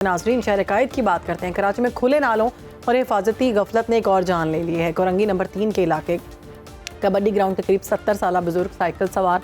नाजरीन, शहर कायद की बात करते हैं। कराची में खुले नालों और हिफाजती गफलत ने एक और जान ले ली है। कोरंगी नंबर 3 के इलाके कबड्डी ग्राउंड के करीब 70 साल बुजुर्ग साइकिल सवार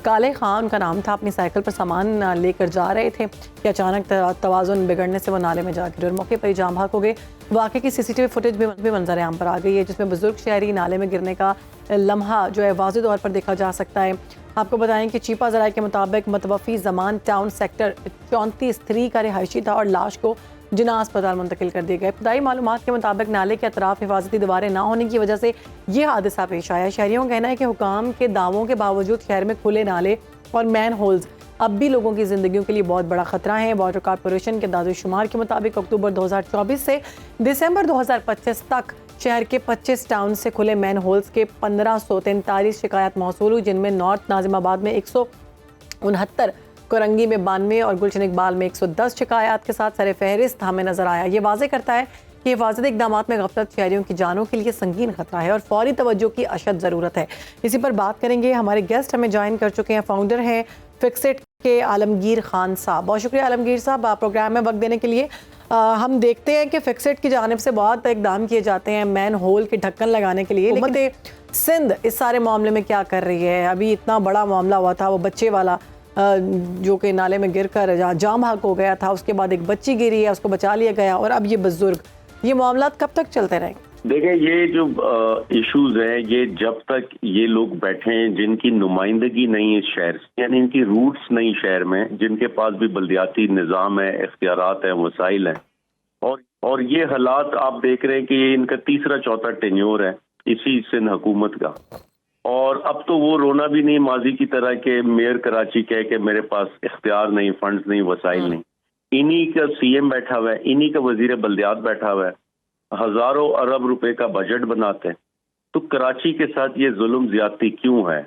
काले खान उनका नाम था, अपनी साइकिल पर सामान लेकर जा रहे थे कि अचानक तवाज़ुन बिगड़ने से वो नाले में जा गिरे और मौके पर ही जाम भाग हो गए। वाक़े की सीसीटीवी फुटेज भी मंजर आम पर आ गई है, जिसमें बुजुर्ग शहरी नाले में गिरने का लम्हा जो है वाज़ेह तौर पर देखा जा सकता है। आपको बताएं कि चीपा ज़राए के मुताबिक मतवफ़ी ज़मान टाउन सेक्टर 34 का रिहायशी था और लाश को जिना अस्पताल मुंतकिल कर दिया गया। इब्तदाई मालूमात के मुताबिक नाले के अतराफ हिफाजती दीवारें ना होने की वजह से ये हादसा पेश आया। शहरियों का कहना है कि हुकाम के दावों के बावजूद शहर में खुले नाले और मैन होल्स अब भी लोगों की ज़िंदगियों के लिए बहुत बड़ा खतरा है। वाटर कॉरपोरेशन के दादोशुमार के मुताबिक अक्टूबर 2024 से दिसंबर 2025 तक शहर के 25 टाउन से खुले मैन होल्स के 1543 शिकायत मौसूल हुई, जिनमें नॉर्थ नाजिमाबाद में 169, कोरंगी में 92 और गुलशन इकबाल में 110 शिकायत के साथ सर फहरिस्त हमें नजर आया। ये वाज़ेह करता है कि हिफाजती इक़दाम में गफलत शहरियों की जानों के लिए संगीन खतरा है और फौरी तवज्जो की अशद ज़रूरत है। इसी पर बात करेंगे। हमारे गेस्ट हमें ज्वाइन कर चुके हैं, फाउंडर हैं फिक्सिट के आलमगीर खान साहब। बहुत शुक्रिया आलमगीर साहब आप प्रोग्राम में वक्त देने के लिए। हम देखते हैं कि फिक्सिट की जानिब से बहुत इकदाम किए जाते हैं मैन होल के ढक्कन लगाने के लिए, लेकिन सिंध इस सारे मामले में क्या कर रही है? अभी इतना बड़ा मामला हुआ था, वो बच्चे वाला जो कि नाले में गिर कर जाम भाग हो गया था, उसके बाद एक बच्ची गिरी है, उसको बचा लिया गया, और अब ये बुजुर्ग, ये मामला कब तक चलते रहेंगे? देखें, ये जो इश्यूज हैं, ये जब तक ये लोग बैठे हैं जिनकी नुमाइंदगी नहीं है शहर से, यानी इनकी रूट्स नहीं शहर में, जिनके पास भी बल्दियाती निज़ाम है, इख्तियारात हैं, वसाइल हैं, और ये हालात आप देख रहे हैं कि ये इनका तीसरा चौथा टेन्योर है इसी सिंध हुकूमत का। और अब तो वो रोना भी नहीं माजी की तरह के मेयर कराची कह के मेरे पास इख्तियार नहीं, फंड्स नहीं, वसाइल नहीं। इन्हीं का सीएम बैठा हुआ है, इन्हीं का वजीर बल्दियात बैठा हुआ है, हजारों अरब रुपए का बजट बनाते हैं। तो कराची के साथ ये जुल्म ज्यादती क्यों है?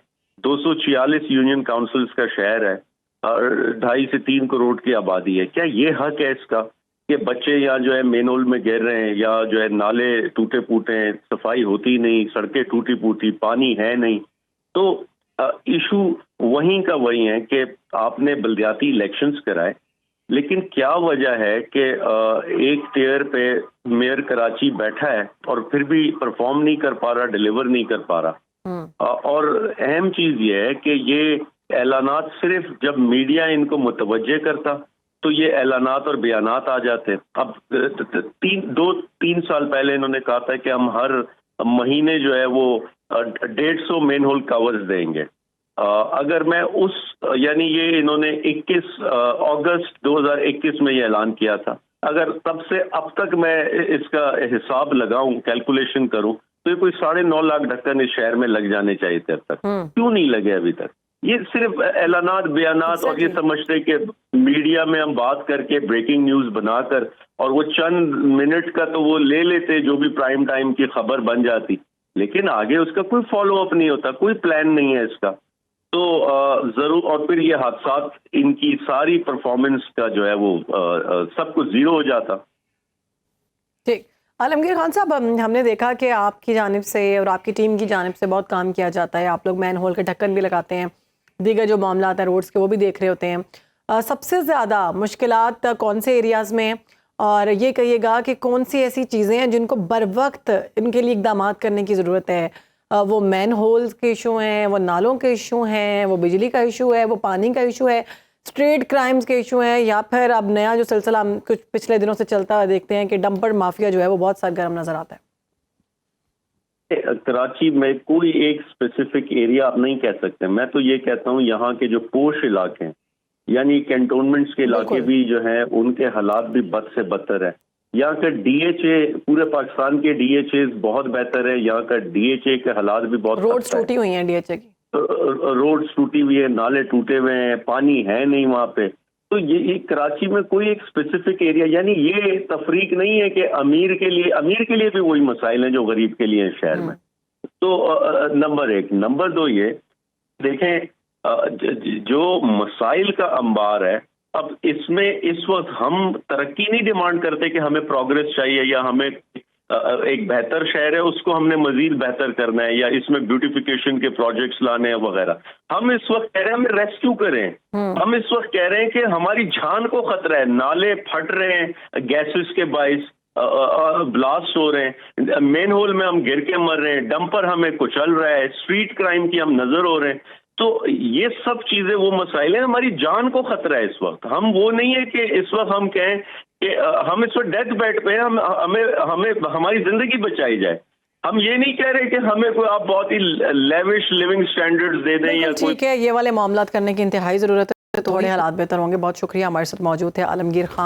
246 यूनियन काउंसिल्स का शहर है और 2.5 से 3 करोड़ की आबादी है। क्या ये हक है इसका कि बच्चे यहाँ जो है मेन होल में गिर रहे हैं, या जो है नाले टूटे फूटे हैं, सफाई होती नहीं, सड़कें टूटी फूटी, पानी है नहीं? तो इशू वहीं का वही है कि आपने बल्दियाती इलेक्शंस कराए, लेकिन क्या वजह है कि एक टेयर पे मेयर कराची बैठा है और फिर भी परफॉर्म नहीं कर पा रहा, डिलीवर नहीं कर पा रहा। और अहम चीज ये है कि ये ऐलानात सिर्फ जब मीडिया इनको मुतवज्जे करता तो ये ऐलानात और बयानात आ जाते। अब 2-3 साल पहले इन्होंने कहा था कि हम हर महीने जो है वो 150 मेन होल कवर्स देंगे। अगर मैं यानी ये इन्होंने 21 अगस्त 2021 में ये ऐलान किया था, अगर तब से अब तक मैं इसका हिसाब लगाऊं, कैलकुलेशन करूं, तो ये कोई 9.5 लाख ढक्कन इस शहर में लग जाने चाहिए थे अब तक। क्यों नहीं लगे अभी तक? ये सिर्फ ऐलानात, बयानात, और ये समझते कि मीडिया में हम बात करके ब्रेकिंग न्यूज बनाकर, और वो चंद मिनट का तो वो ले लेते जो भी प्राइम टाइम की खबर बन जाती, लेकिन आगे उसका कोई फॉलो अप नहीं होता, कोई प्लान नहीं है इसका। तो जरूर, और फिर ये हादसात, इनकी सारी परफॉर्मेंस का जो है वो सब कुछ जीरो हो जाता। ठीक, आलमगीर खान साहब, हमने देखा कि आपकी जानिब से और आपकी टीम की जानिब से बहुत काम किया जाता है। आप लोग मैन होल के ढक्कन भी लगाते हैं, दीगर जो मामला आता है रोड्स के वो भी देख रहे होते हैं। सबसे ज़्यादा मुश्किलात कौन से एरियाज़ में, और ये कहिएगा कि कौन सी ऐसी चीज़ें हैं जिनको बर वक्त इनके लिए इक़दाम करने की ज़रूरत है? वो मैन होल्स के इशू हैं, वो नालों के इशू हैं, वो बिजली का इशू है, वो पानी का इशू है, स्ट्रीट क्राइम्स के इशू हैं, या फिर अब नया जो सिलसिला हम कुछ पिछले दिनों से चलता हुआ देखते हैं कि डंपर माफिया जो है वो बहुत सरगर्म नजर आता है? कराची में कोई एक स्पेसिफिक एरिया आप नहीं कह सकते। मैं तो ये कहता हूँ यहाँ के जो पोश इलाके हैं, यानी कैंटोनमेंट्स के इलाके भी जो है, उनके हालात भी बद से बदतर है। यहाँ का डीएचए, पूरे पाकिस्तान के डीएचए बहुत बेहतर है, यहाँ का डीएचए के हालात भी बहुत, रोड्स टूटी हुई हैं डीएचए की, रोड्स टूटी हुई है, नाले टूटे हुए हैं, पानी है नहीं वहाँ पे। तो ये कराची में कोई एक स्पेसिफिक एरिया, यानी ये तफरीक नहीं है कि अमीर के लिए भी वही मसाइल हैं जो गरीब के लिए शहर में। तो नंबर 1। नंबर 2 ये देखें, जो मसाइल का अंबार है, अब इसमें इस वक्त हम तरक्की नहीं डिमांड करते कि हमें प्रोग्रेस चाहिए या हमें ایک بہتر شہر ہے اس کو ہم نے مزید بہتر کرنا ہے یا اس میں بیوٹیفیکیشن کے پروجیکٹس لانے ہیں وغیرہ. ہم اس وقت کہہ رہے ہیں ہمیں ریسکیو کریں. ہم اس وقت کہہ رہے ہیں کہ ہماری جان کو خطرہ ہے, نالے پھٹ رہے ہیں گیسز کے باعث, بلاسٹ ہو رہے ہیں, مین ہول میں ہم گر کے مر رہے ہیں, ڈمپر ہمیں کچل رہا ہے, اسٹریٹ کرائم کی ہم نظر ہو رہے ہیں. تو یہ سب چیزیں وہ مسائل ہیں, ہماری جان کو خطرہ ہے اس وقت. ہم وہ نہیں ہے کہ اس وقت ہم کہیں کہ ہم اس وقت ڈیتھ بیڈ پہ ہیں, ہمیں ہماری زندگی بچائی جائے. ہم یہ نہیں کہہ رہے کہ ہمیں کوئی آپ بہت ہی لیوش لیونگ سٹینڈرڈز دے دیں یا کوئی. ٹھیک ہے, یہ والے معاملات کرنے کی انتہائی ضرورت ہے, تھوڑے حالات بہتر ہوں گے. بہت شکریہ, ہمارے ساتھ موجود تھے عالمگیر خان.